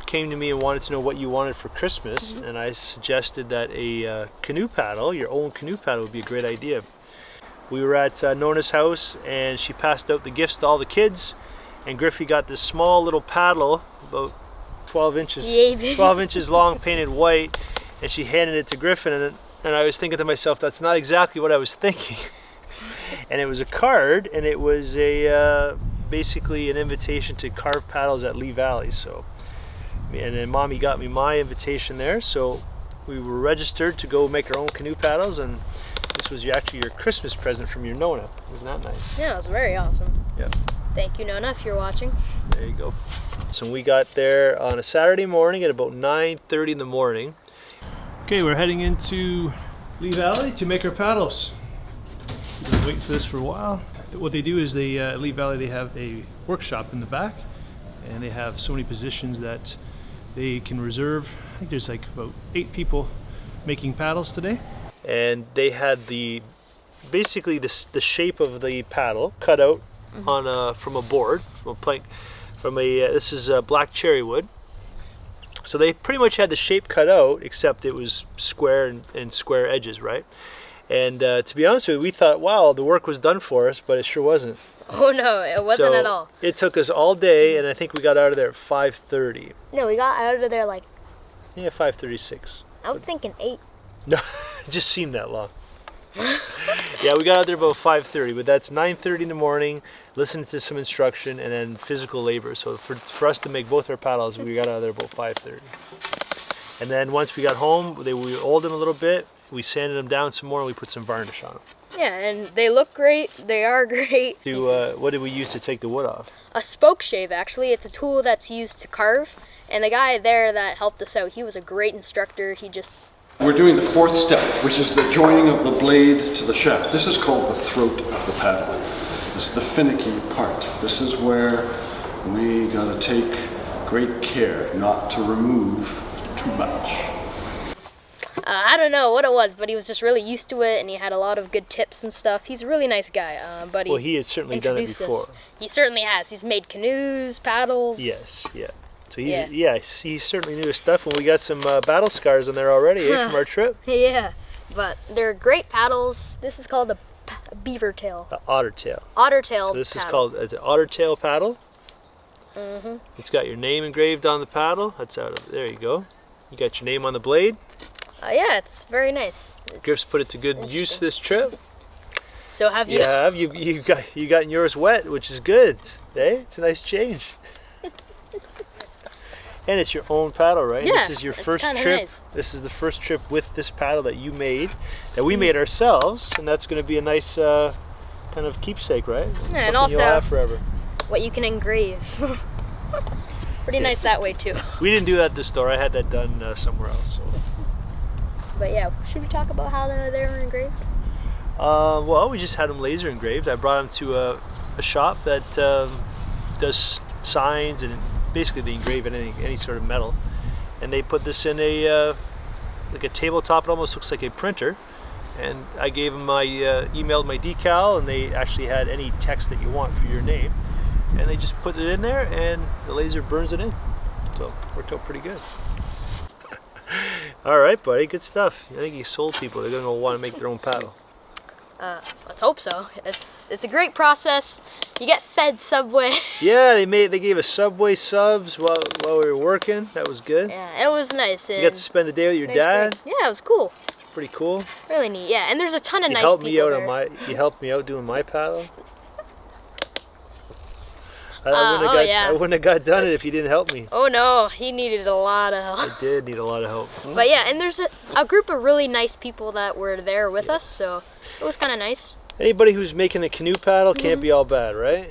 Came to me and wanted to know what you wanted for Christmas, and I suggested that a canoe paddle, your own canoe paddle, would be a great idea. We were at Nona's house and she passed out the gifts to all the kids, and Griffy got this small little paddle about 12 inches long, painted white, and she handed it to Griffin, and I was thinking to myself, that's not exactly what I was thinking. And it was a card, and it was a basically an invitation to carve paddles at Lee Valley. So, and then Mommy got me my invitation there, so we were registered to go make our own canoe paddles, and this was actually your Christmas present from your Nona. Isn't that nice? Yeah, it was very awesome. Yep. Thank you, Nona, if you're watching. There you go. So we got there on a Saturday morning at about 9:30 in the morning. Okay, we're heading into Lee Valley to make our paddles. We've been waiting for this for a while. What they do is they, at Lee Valley, they have a workshop in the back, and they have so many positions that they can reserve. I think there's like about 8 people making paddles today. And they had basically the shape of the paddle cut out on from a board, from a plank, this is black cherry wood. So they pretty much had the shape cut out, except it was square and square edges, right? And to be honest with you, we thought, wow, the work was done for us, but it sure wasn't. Oh no, it wasn't at all. It took us all day, and I think we got out of there at 5:30. No, we got out of there like... Yeah, 5:36. I was thinking 8. No, it just seemed that long. Yeah, we got out there about 5:30, but that's 9:30 in the morning, listening to some instruction, and then physical labor. So for us to make both our paddles, we got out of there about 5:30. And then once we got home, we oiled them a little bit, we sanded them down some more, and we put some varnish on them. Yeah, and they look great, they are great. What did we use to take the wood off? A spoke shave, actually. It's a tool that's used to carve, and the guy there that helped us out, he was a great instructor. We're doing the 4th step, which is the joining of the blade to the shaft. This is called the throat of the paddle. This is the finicky part. This is where we gotta take great care not to remove too much. I don't know what it was, but he was just really used to it, and he had a lot of good tips and stuff. He's a really nice guy, but well, he had certainly done it before. He certainly has. He's made canoes, paddles. Yes, yeah. So he certainly knew his stuff, and we got some battle scars on there already from our trip. Yeah, but they're great paddles. This is called a beaver tail. The otter tail. Otter tail. So this is called an otter tail paddle. It's got your name engraved on the paddle. That's out of there. You go. You got your name on the blade. Yeah, it's very nice. Griff's put it to good use this trip. So have you? Yeah, you got yours wet, which is good. Hey, it's a nice change. And it's your own paddle, right? Yeah, this is your first trip. Nice. This is the first trip with this paddle that you made, that we made ourselves, and that's going to be a nice kind of keepsake, right? Yeah, and also you'll have forever. What you can engrave. Pretty nice that way too. We didn't do that at the store. I had that done somewhere else. So. But yeah, should we talk about how they were engraved? Well, we just had them laser engraved. I brought them to a shop that does signs, and basically they engrave any sort of metal. And they put this in like a tabletop. It almost looks like a printer. And I gave them emailed my decal, and they actually had any text that you want for your name. And they just put it in there, and the laser burns it in. So it worked out pretty good. All right, buddy, good stuff. I think you sold people. They're gonna want to make their own paddle. Let's hope so. It's a great process. You get fed Subway. Yeah, they gave us Subway subs while we were working. That was good. Yeah, it was nice. You got to spend the day with your dad. Yeah, it was cool. It's pretty cool. Really neat. Yeah, and there's a ton of nice helped people me out there. You helped me out doing my paddle. Yeah. I wouldn't have got done it if you didn't help me. Oh no, he needed a lot of help. I did need a lot of help. But yeah, and there's a group of really nice people that were there with us, so it was kind of nice. Anybody who's making a canoe paddle can't be all bad, right?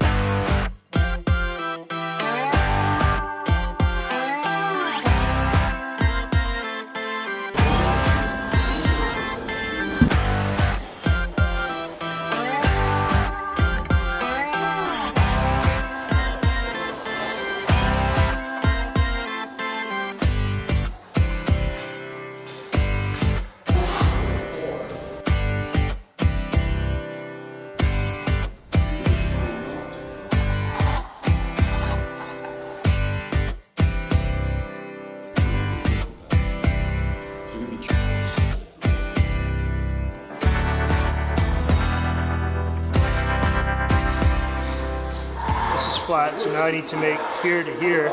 Flat, so now I need to make here to here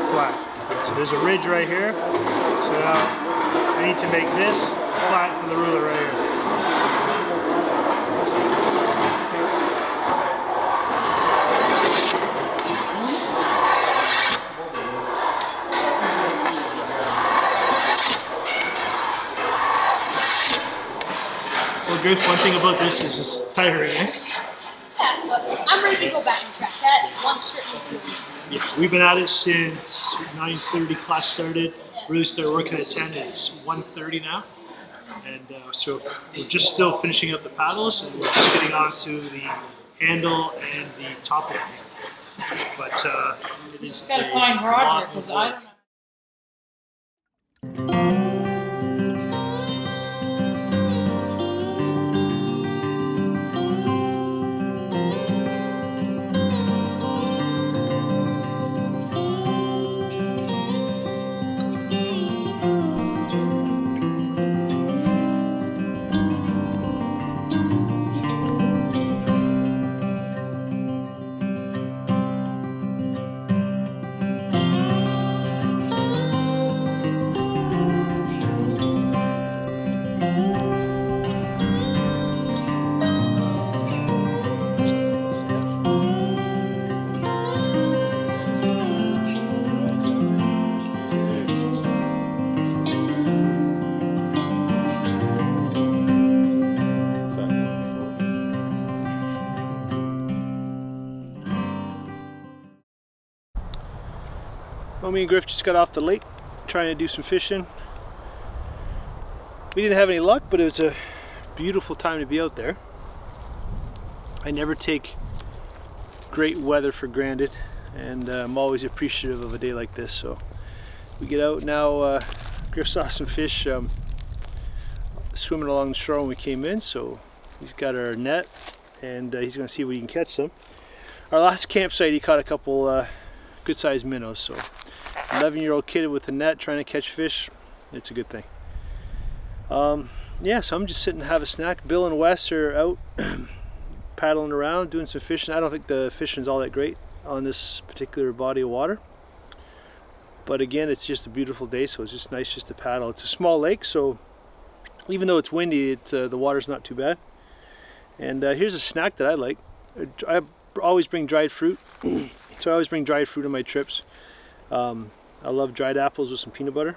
flat. So there's a ridge right here, so now I need to make this flat from the ruler right here. Well, Griff, one thing about this is it's tiring, eh? Yeah, but I'm ready to go back and track. That one certainly feels good. Yeah, we've been at it since 9:30 class started. Really started working at 10. It's 1:30 now. And so we're just still finishing up the paddles and we're just getting onto the handle and the top of the handle. But it is Just gotta find Roger, because I don't know. Well, me and Griff just got off the lake trying to do some fishing. We didn't have any luck, but it was a beautiful time to be out there. I never take great weather for granted, and I'm always appreciative of a day like this. So we get out now. Griff saw some fish swimming along the shore when we came in, so he's got our net and he's going to see if we can catch some. Our last campsite he caught a couple good sized minnows, so 11-year-old kid with a net trying to catch fish, it's a good thing. Yeah, so I'm just sitting to have a snack. Bill and Wes are out paddling around doing some fishing. I don't think the fishing's all that great on this particular body of water, but again, it's just a beautiful day, so it's just nice just to paddle. It's a small lake, so even though it's windy, the water's not too bad. And here's a snack that I like. I always bring dried fruit. So I always bring dried fruit on my trips. I love dried apples with some peanut butter.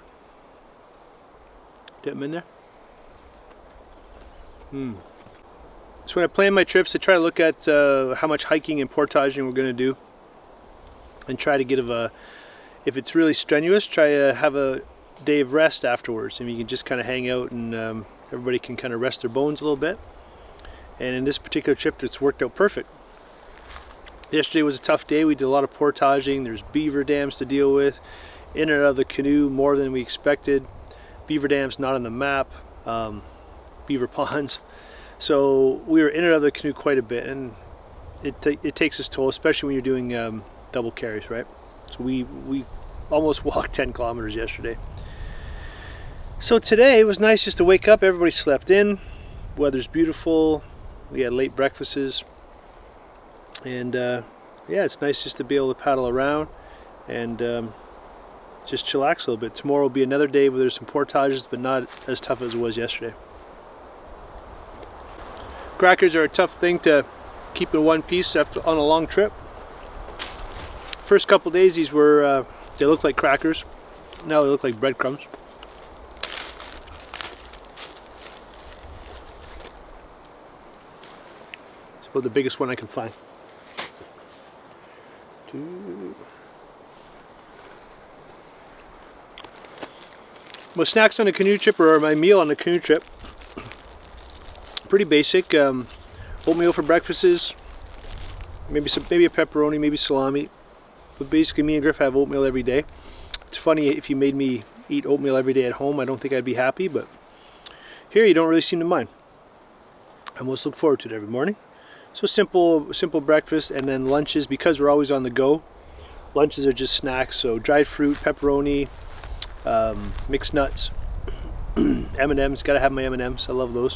Dip them in there. So when I plan my trips, I try to look at how much hiking and portaging we're going to do, and try to get if it's really strenuous, try to have a day of rest afterwards, and you can just kind of hang out and everybody can kind of rest their bones a little bit. And in this particular trip, it's worked out perfect. Yesterday was a tough day. We did a lot of portaging. There's beaver dams to deal with, in and out of the canoe more than we expected. Beaver dams not on the map, beaver ponds. So we were in and out of the canoe quite a bit, and it takes its toll, especially when you're doing double carries, right? So we almost walked 10 kilometers yesterday. So today it was nice just to wake up. Everybody slept in. Weather's beautiful. We had late breakfasts. And yeah, it's nice just to be able to paddle around and just chillax a little bit. Tomorrow will be another day where there's some portages, but not as tough as it was yesterday. Crackers are a tough thing to keep in one piece after on a long trip. First couple days these were, they looked like crackers. Now they look like breadcrumbs. It's about the biggest one I can find. My snacks on the canoe trip, or my meal on the canoe trip, pretty basic. Oatmeal for breakfasts, maybe a pepperoni, maybe salami. But basically, me and Griff have oatmeal every day. It's funny, if you made me eat oatmeal every day at home, I don't think I'd be happy. But here, you don't really seem to mind. I almost look forward to it every morning. So simple breakfast, and then lunches, because we're always on the go. Lunches are just snacks. So dried fruit, pepperoni. Mixed nuts, M&Ms, gotta have my M&Ms, I love those.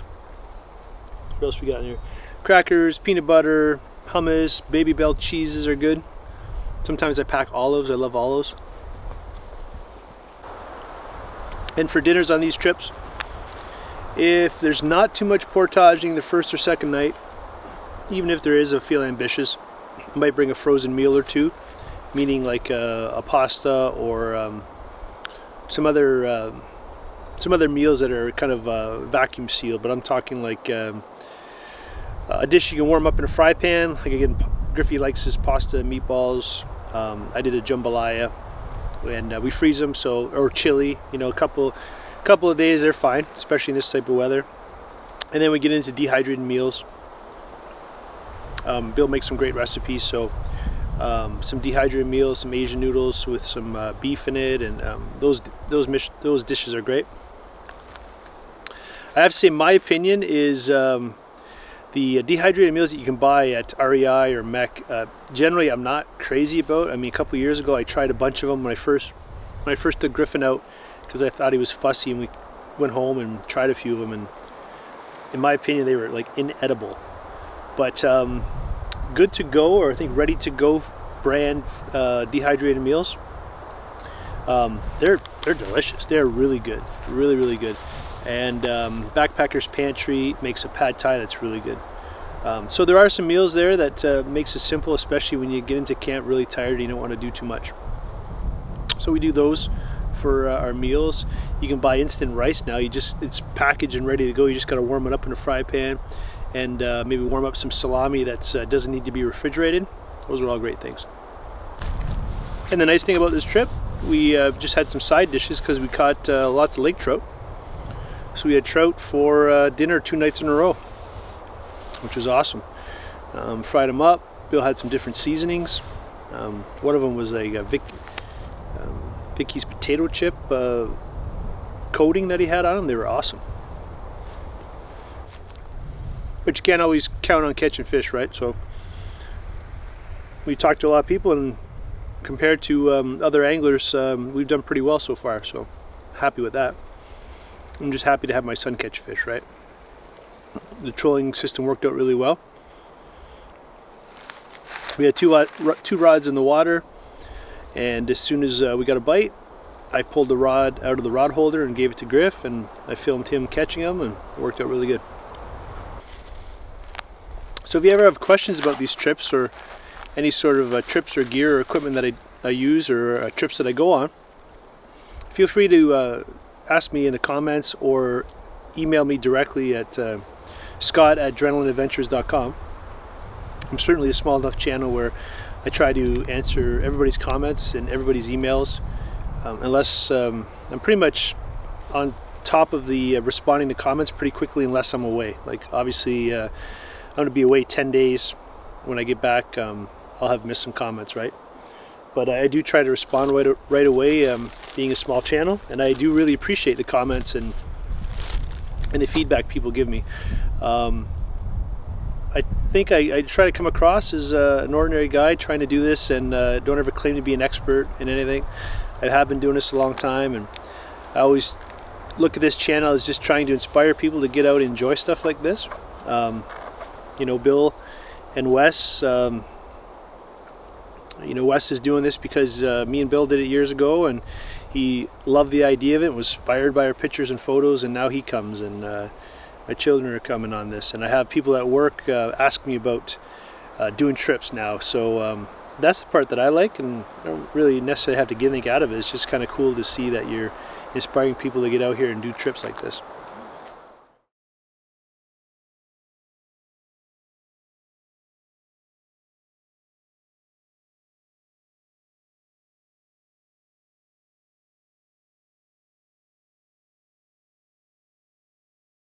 What else we got in here? Crackers, peanut butter, hummus, Baby Bell cheeses are good. Sometimes I pack olives, I love olives. And for dinners on these trips, if there's not too much portaging the first or second night, even if there is, I feel ambitious, I might bring a frozen meal or two, meaning like a pasta or some other meals that are kind of vacuum sealed, but I'm talking like a dish you can warm up in a fry pan. Like again, Griffey likes his pasta and meatballs. I did a jambalaya, and we freeze them, or chili. You know, a couple of days they're fine, especially in this type of weather. And then we get into dehydrated meals. Bill makes some great recipes, so. Some dehydrated meals, some Asian noodles with some beef in it, and those dishes are great. I have to say, my opinion is the dehydrated meals that you can buy at REI or Mec. Generally, I'm not crazy about. I mean, a couple years ago, I tried a bunch of them when I first took Griffin out, because I thought he was fussy, and we went home and tried a few of them, and in my opinion, they were like inedible. But good to go, or I think ready to go brand dehydrated meals. They're delicious. They're really good, really good. And Backpacker's Pantry makes a pad thai that's really good. So there are some meals there that makes it simple, especially when you get into camp really tired and you don't want to do too much. So we do those for our meals. You can buy instant rice now. It's packaged and ready to go. You just got to warm it up in a fry pan, and maybe warm up some salami that doesn't need to be refrigerated. Those are all great things. And the nice thing about this trip, we just had some side dishes because we caught lots of lake trout. So we had trout for dinner 2 nights in a row, which was awesome. Fried them up. Bill had some different seasonings. One of them was a Vicky's potato chip coating that he had on them. They were awesome. But you can't always count on catching fish, right? So we talked to a lot of people, and compared to other anglers, we've done pretty well so far. So happy with that. I'm just happy to have my son catch fish, right? The trolling system worked out really well. We had two rods in the water, and as soon as we got a bite, I pulled the rod out of the rod holder and gave it to Griff, and I filmed him catching them, and it worked out really good. So if you ever have questions about these trips, or any sort of trips or gear or equipment that I use, or trips that I go on, feel free to ask me in the comments or email me directly at scott@adrenalineadventures.com. I'm certainly a small enough channel where I try to answer everybody's comments and everybody's emails, unless I'm pretty much on top of the responding to comments pretty quickly, unless I'm away. Like obviously I'm going to be away 10 days. When I get back, I'll have missed some comments, right? But I do try to respond right away, being a small channel, and I do really appreciate the comments and the feedback people give me. I think I try to come across as an ordinary guy trying to do this, and don't ever claim to be an expert in anything. I have been doing this a long time, and I always look at this channel as just trying to inspire people to get out and enjoy stuff like this. You know, Bill and Wes, you know, Wes is doing this because me and Bill did it years ago, and he loved the idea of it, was inspired by our pictures and photos, and now he comes, and my children are coming on this, and I have people at work ask me about doing trips now. So that's the part that I like, and I don't really necessarily have to get anything out of it. It's just kind of cool to see that you're inspiring people to get out here and do trips like this.